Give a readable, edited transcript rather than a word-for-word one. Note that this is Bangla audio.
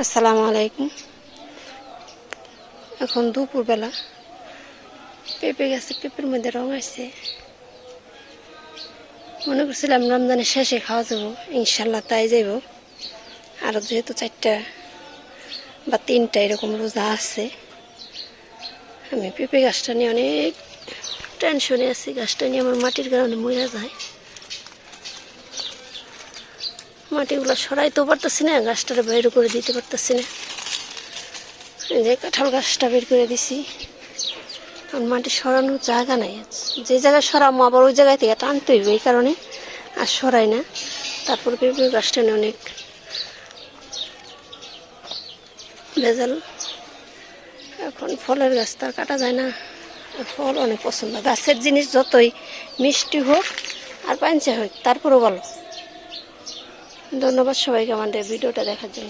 আসসালামু আলাইকুম। এখন দুপুরবেলা পেঁপে গাছে পেঁপের মধ্যে রং আসছে। মনে করছিলাম রমজানের শেষে খাওয়া যাবো, ইনশাল্লাহ তাই যাইব। আরও যেহেতু 4টা বা 3টা এরকম রোজা আছে, আমি পেঁপে গাছটা নিয়ে অনেক টেনশনে আছি। গাছটা নিয়ে আমার মাটির কারণে মরে যায়। মাটিগুলো সরাইতেও পারতেছি না, গাছটারে বের করে দিতে পারতেছি না। এই যে কাঁঠাল গাছটা বের করে দিছি, কারণ মাটি সরানোর জায়গা নাই। যে জায়গায় সরামো আবার ওই জায়গায় থেকে টানতে হইব, এই কারণে আর সরাই না। তারপর পেঁপে গাছটা নিয়ে অনেক ভেজাল। এখন ফলের গাছ তো আর কাটা যায় না, ফল অনেক পছন্দ। গাছের জিনিস যতই মিষ্টি হোক আর পাঞ্চা হোক, তারপরও ভালো। ধন্যবাদ সবাইকে আমাদের ভিডিওটা দেখার জন্য।